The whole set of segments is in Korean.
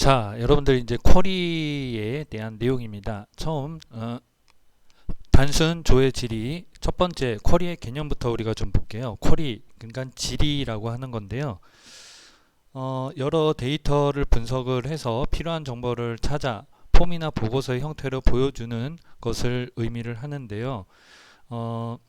자, 여러분들 이제 쿼리에 대한 내용입니다. 처음 단순 조회 질의 첫 번째 쿼리의 개념부터 우리가 좀 볼게요. 쿼리 그러니까 질의라고 하는 건데요. 여러 데이터를 분석을 해서 필요한 정보를 찾아 폼이나 보고서의 형태로 보여주는 것을 의미를 하는데요. 어,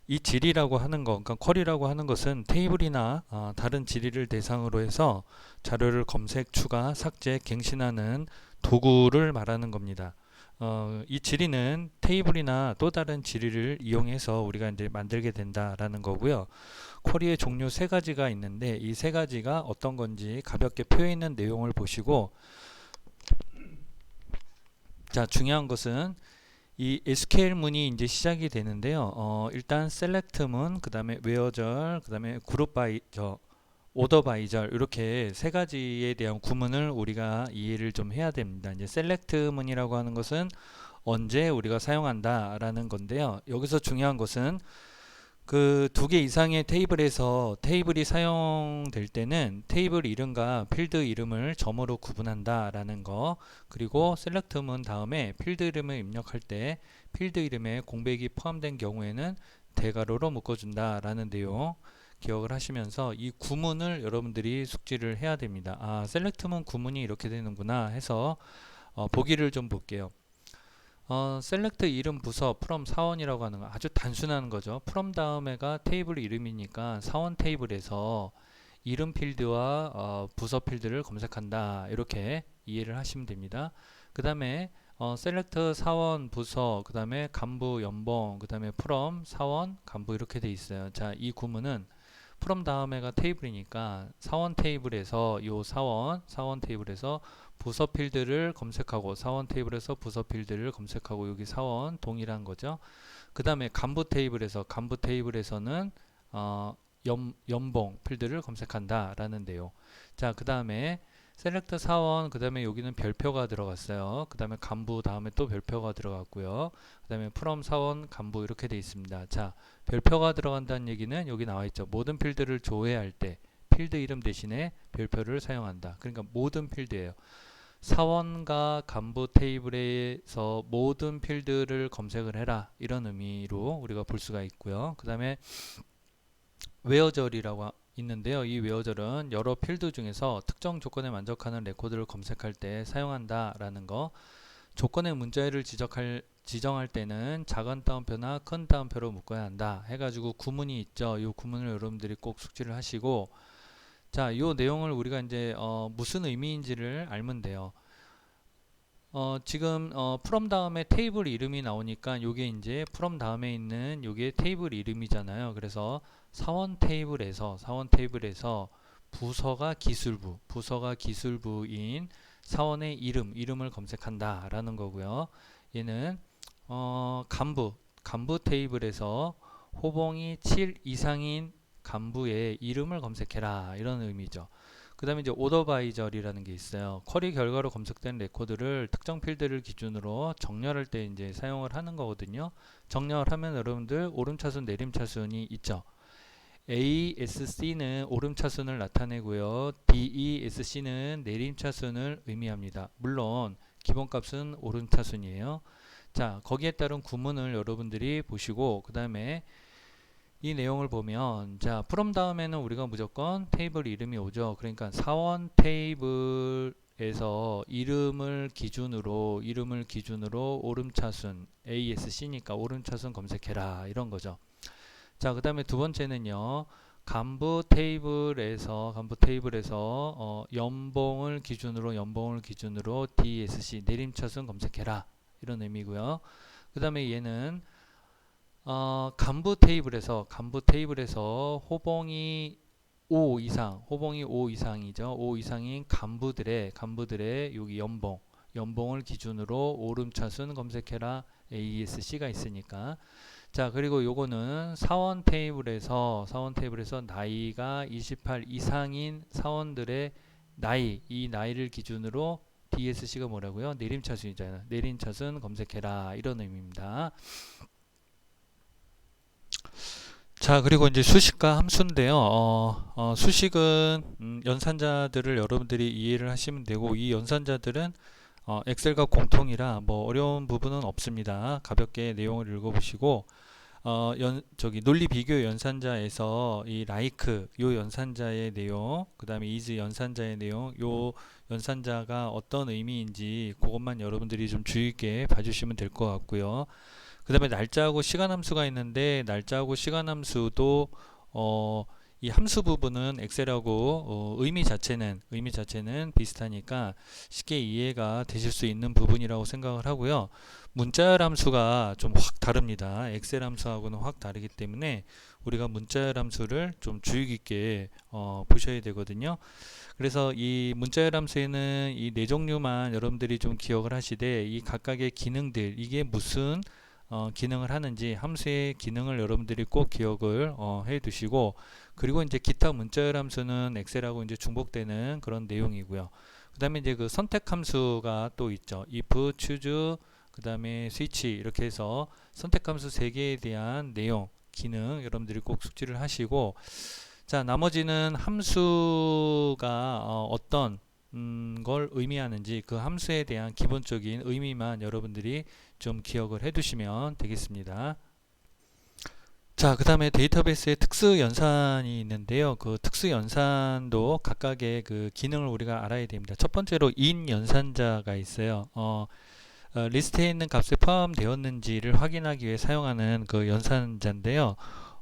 이 질의라고 하는 것, 그러니까 쿼리라고 하는 것은 테이블이나 다른 질의를 대상으로 해서 자료를 검색, 추가, 삭제, 갱신하는 도구를 말하는 겁니다. 이 질의는 테이블이나 또 다른 질의를 이용해서 우리가 이제 만들게 된다라는 거고요. 쿼리의 종류 세 가지가 있는데 이 세 가지가 어떤 건지 가볍게 표해 있는 내용을 보시고, 자, 중요한 것은 이 SQL 문이 이제 시작이 되는데요. 일단 select 문, 그 다음에 where절, 그 다음에 group by, order by절 이렇게 세 가지에 대한 구문을 우리가 이해를 좀 해야 됩니다. 이제 select 문이라고 하는 것은 언제 우리가 사용한다라는 건데요. 여기서 중요한 것은 그 두 개 이상의 테이블에서 테이블이 사용될 때는 테이블 이름과 필드 이름을 점으로 구분한다라는 거, 그리고 셀렉트문 다음에 필드 이름을 입력할 때 필드 이름에 공백이 포함된 경우에는 대괄호로 묶어준다라는 내용 기억을 하시면서 이 구문을 여러분들이 숙지를 해야 됩니다. 셀렉트문 구문이 이렇게 되는구나 해서 보기를 좀 볼게요. 셀렉트 이름 부서 from 사원이라고 하는 거 아주 단순한 거죠. from 다음에가 테이블 이름이니까 사원 테이블에서 이름 필드와 부서 필드를 검색한다, 이렇게 이해를 하시면 됩니다. 그 다음에 셀렉트 사원 부서, 그 다음에 간부 연봉, 그 다음에 from 사원 간부 이렇게 돼 있어요. 자, 이 구문은 from 다음에가 테이블이니까 사원 테이블에서 요 사원 테이블에서 부서 필드를 검색하고, 사원 테이블에서 부서 필드를 검색하고, 여기 사원 동일한 거죠. 그 다음에 간부 테이블에서는 연봉 필드를 검색한다 라는 내용. 자, 그 다음에 셀렉트 사원, 그 다음에 여기는 별표가 들어갔어요. 그 다음에 간부 다음에 또 별표가 들어갔고요. 그 다음에 from 사원 간부 이렇게 돼 있습니다. 자, 별표가 들어간다는 얘기는 여기 나와 있죠. 모든 필드를 조회할 때 필드 이름 대신에 별표를 사용한다. 그러니까 모든 필드예요. 사원과 간부 테이블에서 모든 필드를 검색을 해라, 이런 의미로 우리가 볼 수가 있고요. 그 다음에 웨어절이라고 있는데요. 이 웨어절은 여러 필드 중에서 특정 조건에 만족하는 레코드를 검색할 때 사용한다 라는 거. 조건의 문자열을 지정할 때는 작은 따옴표나 큰 따옴표로 묶어야 한다 해가지고 구문이 있죠. 이 구문을 여러분들이 꼭 숙지를 하시고, 자, 이 내용을 우리가 이제 무슨 의미인지를 알면 돼요. 지금 from 다음에 테이블 이름이 나오니까 요게 이제 from 다음에 있는 요게 테이블 이름이잖아요. 그래서 사원 테이블에서 부서가 기술부인 사원의 이름을 검색한다 라는 거고요. 얘는 간부 테이블에서 호봉이 7 이상인 간부의 이름을 검색해라, 이런 의미죠. 그 다음에 이제 오더바이절이라는 게 있어요. 쿼리 결과로 검색된 레코드를 특정 필드를 기준으로 정렬할 때 이제 사용을 하는 거거든요. 정렬하면 여러분들 오름차순, 내림차순이 있죠. ASC는 오름차순을 나타내고요. DESC는 내림차순을 의미합니다. 물론 기본값은 오름차순이에요. 자, 거기에 따른 구문을 여러분들이 보시고, 그 다음에 이 내용을 보면, 자, from 다음에는 우리가 무조건 테이블 이름이 오죠. 그러니까 사원 테이블에서 이름을 기준으로 오름차순 ASC니까 오름차순 검색해라, 이런 거죠. 자, 그 다음에 두 번째는요. 간부 테이블에서 연봉을 기준으로 DSC 내림차순 검색해라, 이런 의미고요. 그 다음에 얘는 간부 테이블에서 호봉이 5 이상이죠. 5 이상인 간부들의 여기 연봉을 기준으로 오름차순 검색해라, ASC가 있으니까. 자, 그리고 요거는 사원 테이블에서 나이가 28 이상인 사원들의 이 나이를 기준으로 DSC가 뭐라고요? 내림차순이잖아요. 내림차순 검색해라, 이런 의미입니다. 자, 그리고 이제 수식과 함수인데요. 수식은 연산자들을 여러분들이 이해를 하시면 되고, 이 연산자들은 엑셀과 공통이라 뭐 어려운 부분은 없습니다. 가볍게 내용을 읽어보시고, 저기 논리 비교 연산자에서 이 like 요 연산자의 내용, 그 다음에 is 연산자의 내용, 요 연산자가 어떤 의미인지 그것만 여러분들이 좀 주의 있게 봐주시면 될 것 같고요. 그 다음에 날짜하고 시간 함수가 있는데, 날짜하고 시간 함수도 이 함수 부분은 엑셀하고 의미 자체는 비슷하니까 쉽게 이해가 되실 수 있는 부분이라고 생각을 하고요. 문자열 함수가 좀 확 다릅니다. 엑셀 함수하고는 확 다르기 때문에 우리가 문자열 함수를 좀 주의 깊게 보셔야 되거든요. 그래서 이 문자열 함수에는 이 네 종류만 여러분들이 좀 기억을 하시되, 이 각각의 기능들, 이게 무슨 기능을 하는지 함수의 기능을 여러분들이 꼭 기억을 해 두시고, 그리고 이제 기타 문자열 함수는 엑셀하고 이제 중복되는 그런 내용이고요. 그 다음에 이제 그 선택 함수가 또 있죠. if, choose, 그 다음에 switch, 이렇게 해서 선택 함수 3개에 대한 내용, 기능 여러분들이 꼭 숙지를 하시고, 자, 나머지는 함수가 어떤 걸 의미하는지 그 함수에 대한 기본적인 의미만 여러분들이 좀 기억을 해 두시면 되겠습니다. 자, 그 다음에 데이터베이스에 특수 연산이 있는데요. 그 특수 연산도 각각의 그 기능을 우리가 알아야 됩니다. 첫 번째로 in 연산자가 있어요. 리스트에 있는 값이 포함되었는지를 확인하기 위해 사용하는 그 연산자인데요.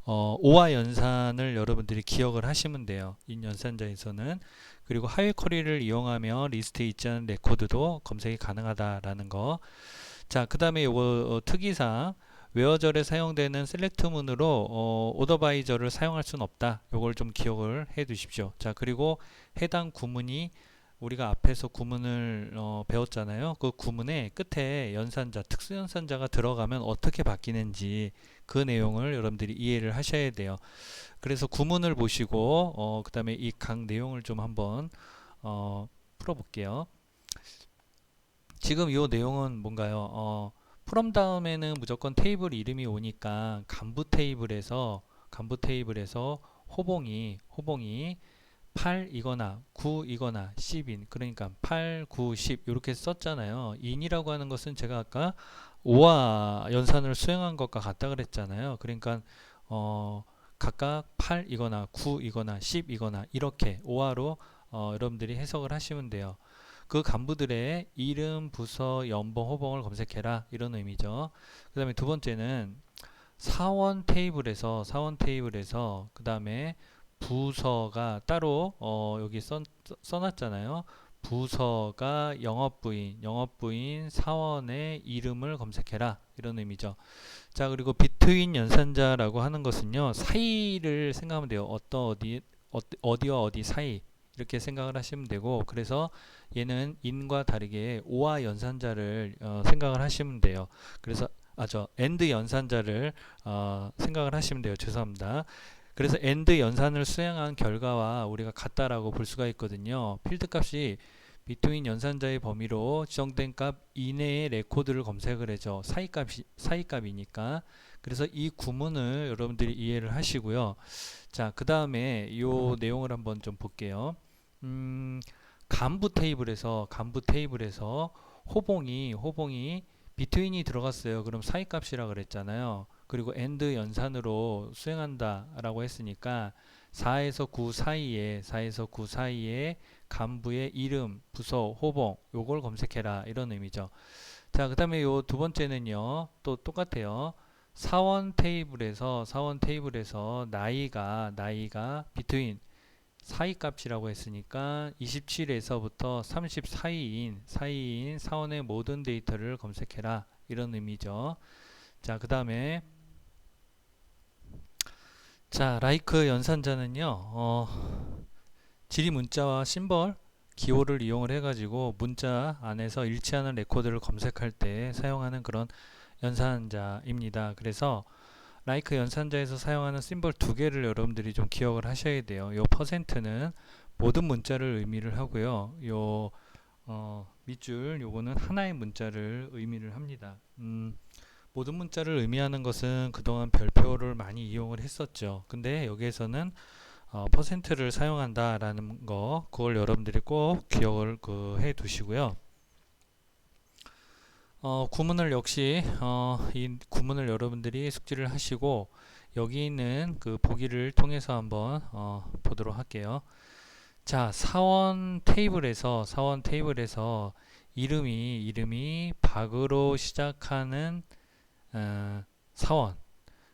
오화 연산을 여러분들이 기억을 하시면 돼요. in 연산자에서는. 그리고 하위 쿼리를 이용하며 리스트에 있지 않은 레코드도 검색이 가능하다라는 거. 자, 그 다음에 요거 특이사항, 웨어절에 사용되는 셀렉트문으로 오더바이저를 사용할 수는 없다. 요걸 좀 기억을 해 두십시오. 자, 그리고 해당 구문이 우리가 앞에서 구문을 배웠잖아요. 그 구문의 끝에 연산자, 특수 연산자가 들어가면 어떻게 바뀌는지 그 내용을 여러분들이 이해를 하셔야 돼요. 그래서 구문을 보시고 그 다음에 이 각 내용을 좀 한번 풀어볼게요. 지금 이 내용은 뭔가요? from 다음에는 무조건 테이블 이름이 오니까 간부 테이블에서 호봉이 8이거나 9이거나 10인, 그러니까 8, 9, 10 이렇게 썼잖아요. in이라고 하는 것은 제가 아까 5와 연산을 수행한 것과 같다 그랬잖아요. 그러니까 각각 8이거나 9이거나 10이거나 이렇게 5화로 여러분들이 해석을 하시면 돼요. 그 간부들의 이름, 부서, 연봉, 호봉을 검색해라, 이런 의미죠. 그 다음에 두 번째는 사원 테이블에서 그 다음에 부서가 따로 여기 써놨잖아요. 부서가 영업부인 사원의 이름을 검색해라, 이런 의미죠. 자, 그리고 비트윈 연산자라고 하는 것은요, 사이를 생각하면 돼요. 어디와 어디 사이, 이렇게 생각을 하시면 되고, 그래서 얘는 in과 다르게 오와 연산자를 생각을 하시면 돼요. 그래서 and 연산자를 생각을 하시면 돼요. 죄송합니다. 그래서 and 연산을 수행한 결과와 우리가 같다라고 볼 수가 있거든요. 필드 값이 between 연산자의 범위로 지정된 값 이내의 레코드를 검색을 해줘. 사이값이니까. 그래서 이 구문을 여러분들이 이해를 하시고요. 자, 그 다음에 이 내용을 한번 좀 볼게요. 간부 테이블에서 호봉이 between이 들어갔어요. 그럼 사이값이라 그랬잖아요. 그리고 and 연산으로 수행한다 라고 했으니까 4에서 9 사이에 간부의 이름, 부서, 호봉 요걸 검색해라, 이런 의미죠. 자, 그 다음에 요 두 번째는요, 또 똑같아요. 사원 테이블에서 나이가 between 사이값이라고 했으니까 27에서부터 30 사이인 사원의 모든 데이터를 검색해라, 이런 의미죠. 자, 그 다음에 like 연산자는요, 지리 문자와 심벌 기호를 이용을 해가지고 문자 안에서 일치하는 레코드를 검색할 때 사용하는 그런 연산자입니다. 그래서 like 연산자에서 사용하는 심벌 두 개를 여러분들이 좀 기억을 하셔야 돼요. 요 퍼센트는 모든 문자를 의미를 하고요. 밑줄 요거는 하나의 문자를 의미를 합니다. 모든 문자를 의미하는 것은 그동안 별표를 많이 이용을 했었죠. 근데 여기에서는 퍼센트를 사용한다라는 거, 그걸 여러분들이 꼭 기억을 해 두시고요. 구문을 역시 이 구문을 여러분들이 숙지를 하시고 여기 있는 그 보기를 통해서 한번 보도록 할게요. 자, 사원 테이블에서 이름이 박으로 시작하는 사원.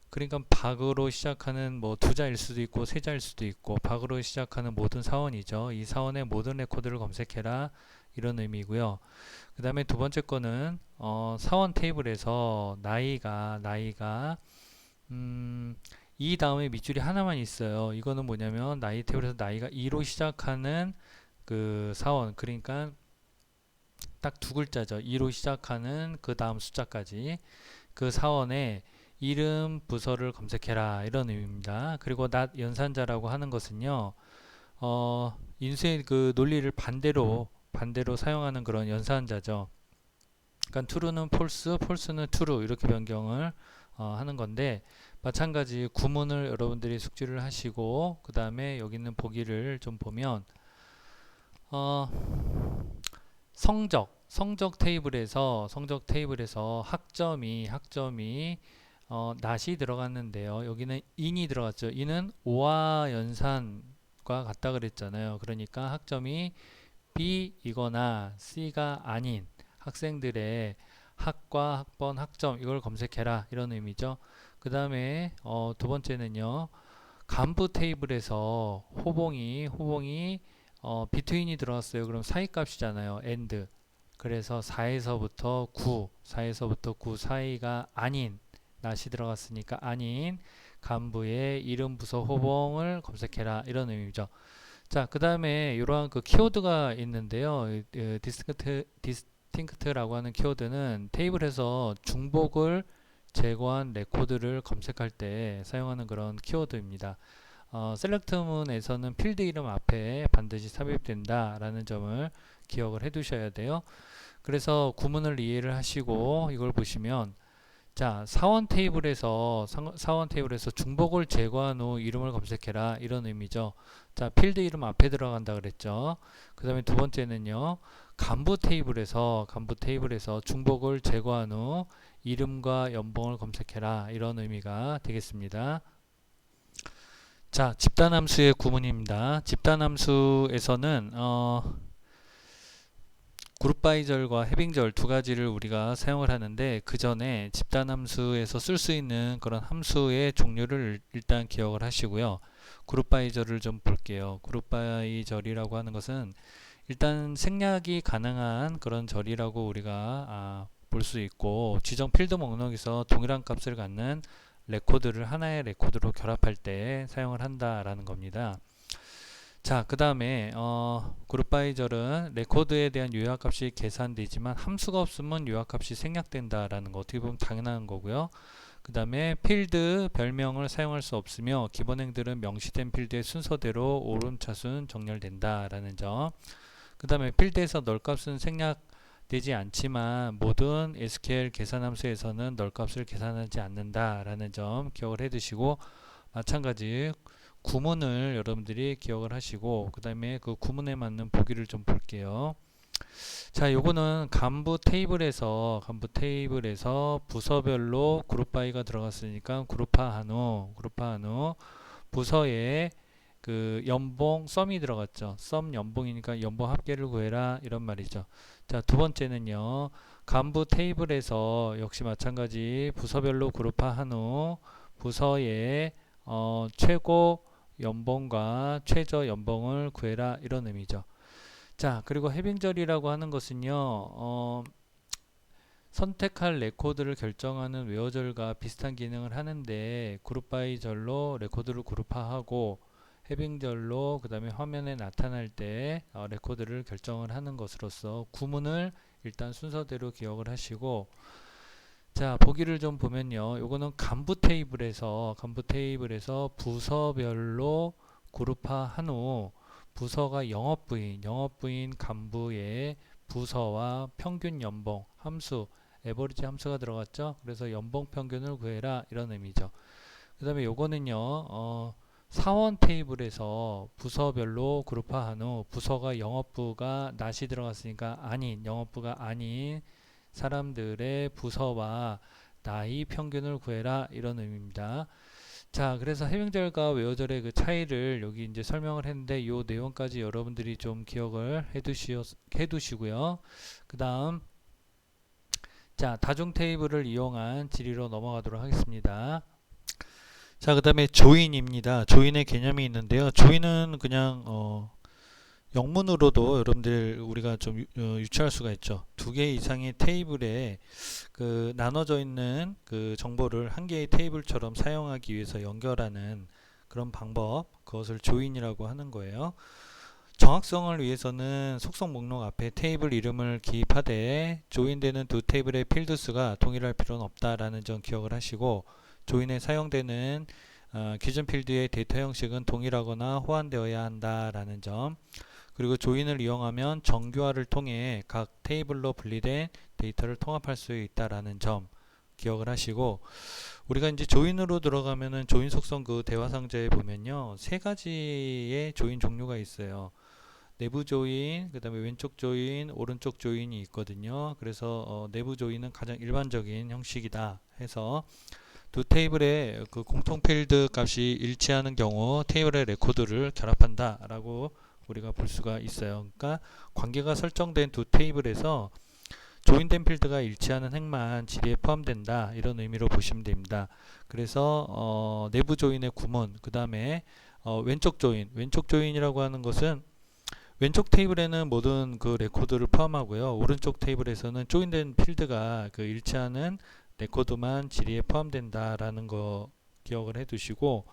그러니까 박으로 시작하는 뭐 두 자일 수도 있고 세 자일 수도 있고 박으로 시작하는 모든 사원이죠. 이 사원의 모든 레코드를 검색해라 이런 의미고요. 그 다음에 두 번째 거는 사원 테이블에서 나이가 이 다음에 밑줄이 하나만 있어요. 이거는 뭐냐면 나이 테이블에서 나이가 2로 시작하는 그 사원, 그러니까 딱 두 글자죠. 2로 시작하는 그 다음 숫자까지 그 사원의 이름 부서를 검색해라 이런 의미입니다. 그리고 not 연산자라고 하는 것은요, 인수의 그 논리를 반대로 사용하는 그런 연산자죠. 그러니까 true는 false, false는 true 이렇게 변경을 하는 건데, 마찬가지 구문을 여러분들이 숙지를 하시고 그 다음에 여기 있는 보기를 좀 보면 어, 성적 테이블에서 학점이 not이 들어갔는데요. 여기는 in이 들어갔죠. in은 O와 연산과 같다 그랬잖아요. 그러니까 학점이 B이거나 C가 아닌 학생들의 학과, 학번, 학점 이걸 검색해라 이런 의미죠. 그 다음에 두 번째는요. 간부 테이블에서 호봉이 between이 들어갔어요. 그럼 사이 값이잖아요. and. 그래서 4에서부터 9 사이가 아닌 not이 들어갔으니까 아닌 간부의 이름 부서 호봉을 검색해라 이런 의미죠. 자, 그 다음에 이러한 그 키워드가 있는데요. 디스팅크트라고 하는 키워드는 테이블에서 중복을 제거한 레코드를 검색할 때 사용하는 그런 키워드입니다. 셀렉트문에서는 필드 이름 앞에 반드시 삽입된다 라는 점을 기억을 해 두셔야 돼요. 그래서 구문을 이해를 하시고 이걸 보시면 자, 사원 테이블에서 중복을 제거한 후 이름을 검색해라 이런 의미죠. 자, 필드 이름 앞에 들어간다 그랬죠. 그 다음에 두 번째는요. 간부 테이블에서 중복을 제거한 후 이름과 연봉을 검색해라 이런 의미가 되겠습니다. 자, 집단함수의 구문입니다. 집단함수에서는 그룹바이절과 해빙절 두 가지를 우리가 사용을 하는데 그 전에 집단함수에서 쓸 수 있는 그런 함수의 종류를 일단 기억을 하시고요. 그룹바이절을 좀 볼게요. 그룹바이절이라고 하는 것은 일단 생략이 가능한 그런 절이라고 우리가 볼 수 있고 지정 필드 목록에서 동일한 값을 갖는 레코드를 하나의 레코드로 결합할 때 사용을 한다라는 겁니다. 자, 그 다음에 그룹바이절은 레코드에 대한 요약값이 계산되지만 함수가 없으면 요약값이 생략된다라는 거 어떻게 보면 당연한 거고요. 그 다음에 필드 별명을 사용할 수 없으며 기본 행들은 명시된 필드의 순서대로 오름차순 정렬된다라는 점. 그 다음에 필드에서 널값은 생략되지 않지만 모든 SQL 계산함수에서는 널값을 계산하지 않는다라는 점 기억을 해 두시고 마찬가지 구문을 여러분들이 기억을 하시고 그 다음에 그 구문에 맞는 보기를 좀 볼게요. 자, 요거는 간부 테이블에서 부서별로 그룹바이가 들어갔으니까 그룹화한 후 부서에 그 연봉 썸이 들어갔죠. 썸 연봉이니까 연봉 합계를 구해라 이런 말이죠. 자, 두 번째는요. 간부 테이블에서 역시 마찬가지 부서별로 그룹화한 후 부서의 최고 연봉과 최저 연봉을 구해라 이런 의미죠. 자, 그리고 해빙절이라고 하는 것은요. 선택할 레코드를 결정하는 웨어절과 비슷한 기능을 하는데 그룹 바이 절로 레코드를 그룹화하고 해빙절로 그 다음에 화면에 나타날 때 레코드를 결정을 하는 것으로서 구문을 일단 순서대로 기억을 하시고 자, 보기를 좀 보면요. 요거는 간부 테이블에서 부서별로 그룹화한 후 부서가 영업부인 간부의 부서와 평균 연봉 함수 에버리지 함수가 들어갔죠. 그래서 연봉 평균을 구해라 이런 의미죠. 그 다음에 요거는요 사원 테이블에서 부서별로 그룹화한 후 부서가 영업부가 낫이 들어갔으니까 아닌 영업부가 아닌 사람들의 부서와 나이 평균을 구해라 이런 의미입니다. 자, 그래서 해명절과 외어절의 그 차이를 여기 이제 설명을 했는데 이 내용까지 여러분들이 좀 기억을 해두시고요. 그 다음 자, 다중 테이블을 이용한 질의로 넘어가도록 하겠습니다. 자, 그 다음에 조인입니다. 조인의 개념이 있는데요. 조인은 그냥 영문으로도 여러분들 우리가 좀 유추할 수가 있죠. 두 개 이상의 테이블에 그 나눠져 있는 그 정보를 한 개의 테이블처럼 사용하기 위해서 연결하는 그런 방법, 그것을 조인이라고 하는 거예요. 정확성을 위해서는 속성 목록 앞에 테이블 이름을 기입하되 조인되는 두 테이블의 필드 수가 동일할 필요는 없다라는 점 기억을 하시고, 조인에 사용되는 기존 필드의 데이터 형식은 동일하거나 호환되어야 한다라는 점, 그리고 조인을 이용하면 정규화를 통해 각 테이블로 분리된 데이터를 통합할 수 있다라는 점 기억을 하시고, 우리가 이제 조인으로 들어가면은 조인 속성 그 대화 상자에 보면요 세 가지의 조인 종류가 있어요. 내부 조인, 그 다음에 왼쪽 조인, 오른쪽 조인이 있거든요. 그래서 내부 조인은 가장 일반적인 형식이다 해서 두 테이블의 그 공통 필드 값이 일치하는 경우 테이블의 레코드를 결합한다 라고 우리가 볼 수가 있어요. 그러니까 관계가 설정된 두 테이블에서 조인된 필드가 일치하는 행만 질의에 포함된다 이런 의미로 보시면 됩니다. 그래서 내부 조인의 구문, 그 다음에 왼쪽 조인이라고 하는 것은 왼쪽 테이블에는 모든 그 레코드를 포함하고요. 오른쪽 테이블에서는 조인된 필드가 그 일치하는 레코드만 질의에 포함된다라는 거 기억을 해두시고,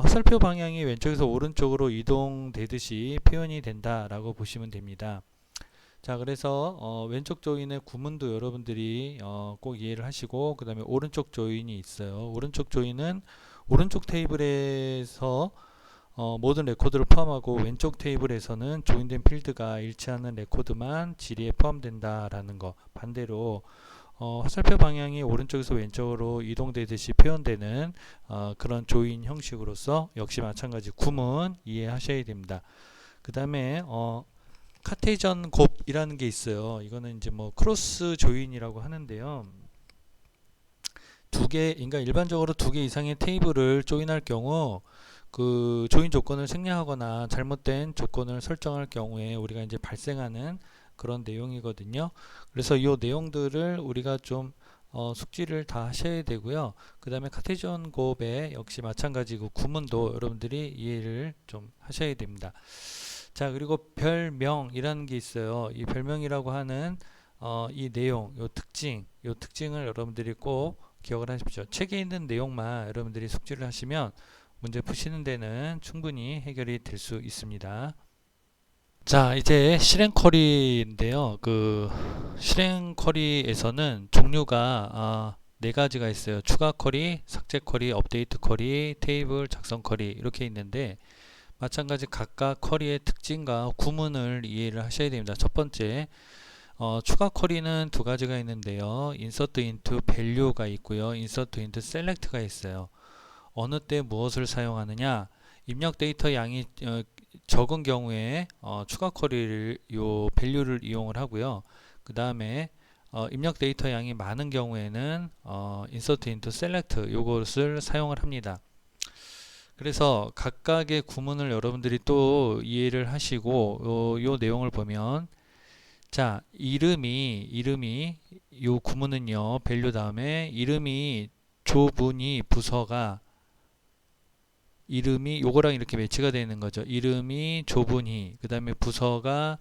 화살표 방향이 왼쪽에서 오른쪽으로 이동되듯이 표현이 된다라고 보시면 됩니다. 자, 그래서 왼쪽 조인의 구문도 여러분들이 꼭 이해를 하시고, 그 다음에 오른쪽 조인이 있어요. 오른쪽 조인은 오른쪽 테이블에서 모든 레코드를 포함하고 왼쪽 테이블에서는 조인된 필드가 일치하는 레코드만 질의에 포함된다라는 거. 반대로 화살표 방향이 오른쪽에서 왼쪽으로 이동되듯이 표현되는 그런 조인 형식으로서 역시 마찬가지 구문 이해하셔야 됩니다. 그 다음에 카테이전 곱이라는 게 있어요. 이거는 이제 뭐 크로스 조인이라고 하는데요. 그러니까 일반적으로 두 개 이상의 테이블을 조인할 경우 그 조인 조건을 생략하거나 잘못된 조건을 설정할 경우에 우리가 이제 발생하는 그런 내용이거든요. 그래서 이 내용들을 우리가 좀 숙지를 다 하셔야 되고요. 그 다음에 카테이전 곱에 역시 마찬가지 그 구문도 여러분들이 이해를 좀 하셔야 됩니다. 자, 그리고 별명이라는 게 있어요. 이 별명이라고 하는 이 내용, 요 특징을 여러분들이 꼭 기억을 하십시오. 책에 있는 내용만 여러분들이 숙지를 하시면 문제 푸시는 데는 충분히 해결이 될 수 있습니다. 자, 이제 실행 쿼리인데요. 그 실행 쿼리에서는 종류가 네 가지가 있어요. 추가 쿼리, 삭제 쿼리, 업데이트 쿼리, 테이블 작성 쿼리 이렇게 있는데, 마찬가지 각각 쿼리의 특징과 구문을 이해를 하셔야 됩니다. 첫 번째, 추가 쿼리는 두 가지가 있는데요. insert into value가 있고요. insert into select가 있어요. 어느 때 무엇을 사용하느냐? 입력 데이터 양이 적은 경우에 추가 쿼리를 요 value를 이용을 하고요. 그 다음에 입력 데이터 양이 많은 경우에는 insert into select 요것을 사용을 합니다. 그래서 각각의 구문을 여러분들이 또 이해를 하시고 요 내용을 보면, 자, 이름이 요 구문은요 밸류 다음에 이름이 조분이 부서가 이름이 요거랑 이렇게 매치가 되는 거죠. 이름이 조분희, 그 다음에 부서가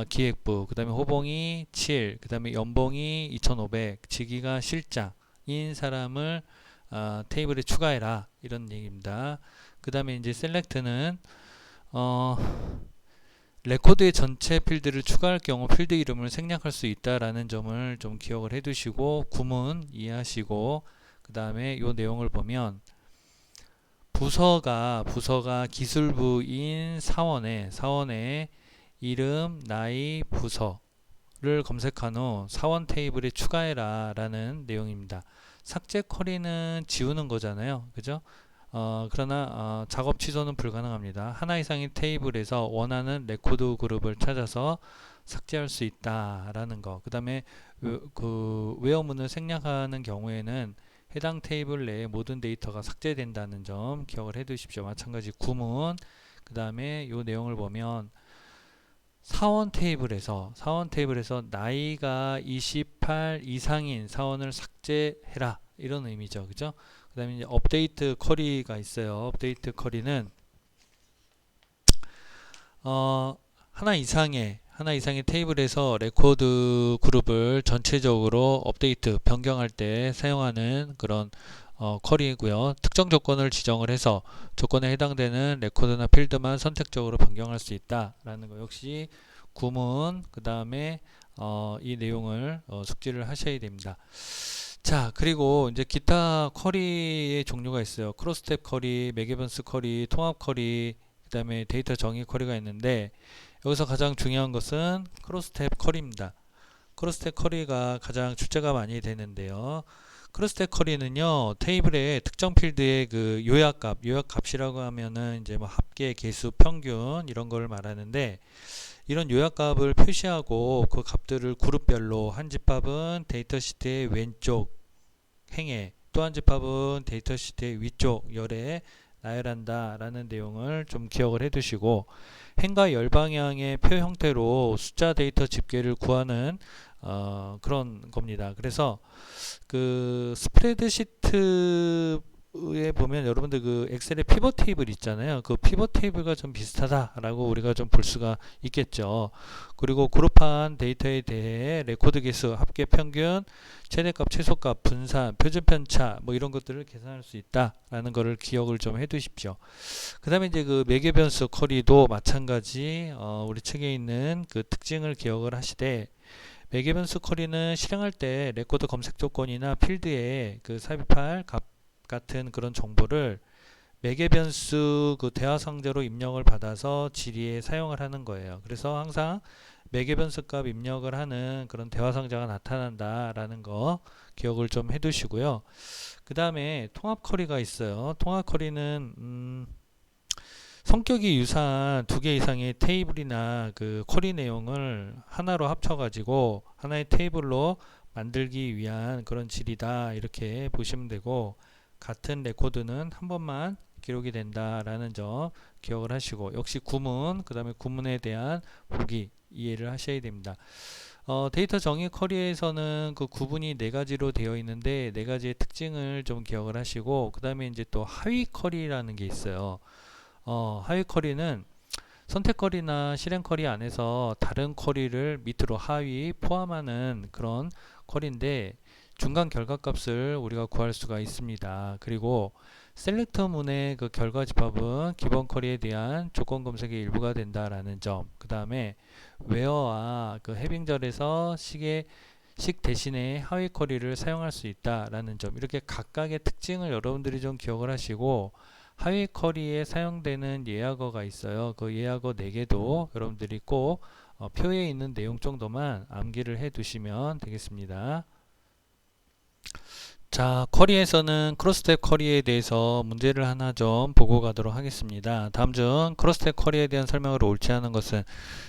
기획부, 그 다음에 호봉이 7, 그 다음에 연봉이 2500, 직위가 실장인 사람을 테이블에 추가해라 이런 얘기입니다. 그 다음에 이제 셀렉트는 레코드의 전체 필드를 추가할 경우 필드 이름을 생략할 수 있다라는 점을 좀 기억을 해두시고 구문 이해하시고, 그 다음에 이 내용을 보면 부서가 기술부인 사원의 이름, 나이, 부서, 검색한 후 사원 테이블에 추가해라 라는 내용입니다. 삭제 쿼리는 지우는 거잖아요. 그죠? 그러나 작업 취소는 불가능합니다. 하나 이상의 테이블에서 원하는 레코드 그룹을 찾아서 삭제할 수 있다라는 거. 그 다음에 그 웨어문을 생략하는 경우에는 해당 테이블 내의 모든 데이터가 삭제된다는 점 기억을 해 두십시오. 마찬가지 구문, 그 다음에 이 내용을 보면 사원 테이블에서 나이가 28 이상인 사원을 삭제해라 이런 의미죠. 그죠? 그 다음에 이제 업데이트 쿼리가 있어요. 업데이트 쿼리는 하나 이상의 테이블에서 레코드 그룹을 전체적으로 업데이트, 변경할 때 사용하는 그런 쿼리이고요. 특정 조건을 지정을 해서 조건에 해당되는 레코드나 필드만 선택적으로 변경할 수 있다라는 거. 역시 구문, 그 다음에 이 내용을 숙지를 하셔야 됩니다. 자, 그리고 이제 기타 쿼리의 종류가 있어요. 크로스탭 쿼리, 맥에번스 쿼리, 통합 쿼리, 그 다음에 데이터 정의 쿼리가 있는데, 여기서 가장 중요한 것은 크로스탭 쿼리입니다. 크로스탭 쿼리가 가장 출제가 많이 되는데요. 크로스탭 쿼리는요, 테이블의 특정 필드의 그 요약값이라고 하면은 이제 뭐 합계, 개수, 평균 이런 걸 말하는데, 이런 요약값을 표시하고 그 값들을 그룹별로, 한 집합은 데이터 시트의 왼쪽 행에, 또 한 집합은 데이터 시트의 위쪽 열에 나열한다 라는 내용을 좀 기억을 해 두시고, 행과 열 방향의 표 형태로 숫자 데이터 집계를 구하는 그런 겁니다. 그래서 그 스프레드시트에 보면 여러분들 그 엑셀의 피벗 테이블 있잖아요. 그 피벗 테이블과 좀 비슷하다라고 우리가 좀 볼 수가 있겠죠. 그리고 그룹한 데이터에 대해 레코드 개수, 합계 평균, 최대값, 최소값, 분산, 표준 편차 뭐 이런 것들을 계산할 수 있다라는 것을 기억을 좀 해두십시오. 그 다음에 이제 그 매개변수 쿼리도 마찬가지 우리 책에 있는 그 특징을 기억을 하시되, 매개변수 쿼리는 실행할 때 레코드 검색 조건이나 필드에 그 삽입할 값 같은 그런 정보를 매개변수 그 대화 상자로 입력을 받아서 질의에 사용을 하는 거예요. 그래서 항상 매개변수 값 입력을 하는 그런 대화 상자가 나타난다라는 거 기억을 좀 해두시고요. 그 다음에 통합 쿼리가 있어요. 통합 쿼리는 성격이 유사한 두 개 이상의 테이블이나 그 쿼리 내용을 하나로 합쳐가지고 하나의 테이블로 만들기 위한 그런 질이다 이렇게 보시면 되고, 같은 레코드는 한 번만 기록이 된다라는 점 기억을 하시고, 역시 구문, 그 다음에 구문에 대한 보기 이해를 하셔야 됩니다. 데이터 정의 쿼리에서는 그 구분이 네 가지로 되어 있는데 네 가지의 특징을 좀 기억을 하시고, 그 다음에 이제 또 하위 쿼리라는 게 있어요. 하위 쿼리는 선택 쿼리나 실행 쿼리 안에서 다른 쿼리를 밑으로 하위 포함하는 그런 쿼리인데, 중간 결과값을 우리가 구할 수가 있습니다. 그리고 셀렉터 문의 그 결과 집합은 기본 쿼리에 대한 조건 검색의 일부가 된다라는 점, 그 다음에 웨어와 그 해빙절에서 식 대신에 하위 쿼리를 사용할 수 있다라는 점, 이렇게 각각의 특징을 여러분들이 좀 기억을 하시고, 하위 쿼리에 사용되는 예약어가 있어요. 그 예약어 4개도 여러분들이 꼭 표에 있는 내용 정도만 암기를 해 두시면 되겠습니다. 자, 쿼리에서는 크로스탭 쿼리에 대해서 문제를 하나 좀 보고 가도록 하겠습니다. 다음 중 크로스탭 쿼리에 대한 설명을 옳지 않은 것은,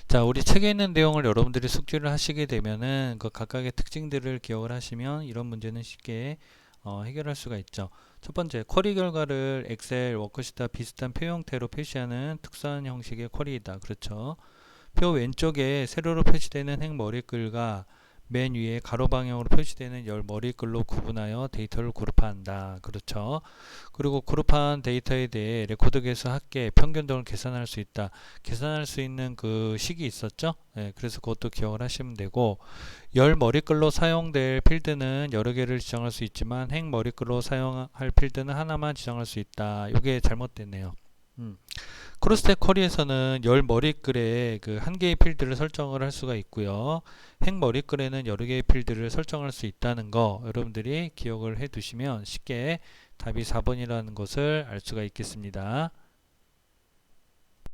자, 우리 책에 있는 내용을 여러분들이 숙지를 하시게 되면은 그 각각의 특징들을 기억을 하시면 이런 문제는 쉽게 해결할 수가 있죠. 첫 번째, 쿼리 결과를 엑셀 워크시트와 비슷한 표 형태로 표시하는 특수한 형식의 쿼리이다. 그렇죠. 표 왼쪽에 세로로 표시되는 행 머리글과 맨 위에 가로 방향으로 표시되는 열 머리글로 구분하여 데이터를 그룹한다. 그렇죠. 그리고 그룹한 데이터에 대해 레코드 개수, 합계, 평균 등을 계산할 수 있다. 계산할 수 있는 그 식이 있었죠. 네, 그래서 그것도 기억을 하시면 되고, 열 머리글로 사용될 필드는 여러 개를 지정할 수 있지만 행 머리글로 사용할 필드는 하나만 지정할 수 있다. 이게 잘못됐네요. 크로스탭 쿼리에서는 열 머리글에 그 한 개의 필드를 설정을 할 수가 있고요. 행 머리글에는 여러 개의 필드를 설정할 수 있다는 거 여러분들이 기억을 해 두시면 쉽게 답이 4번이라는 것을 알 수가 있겠습니다.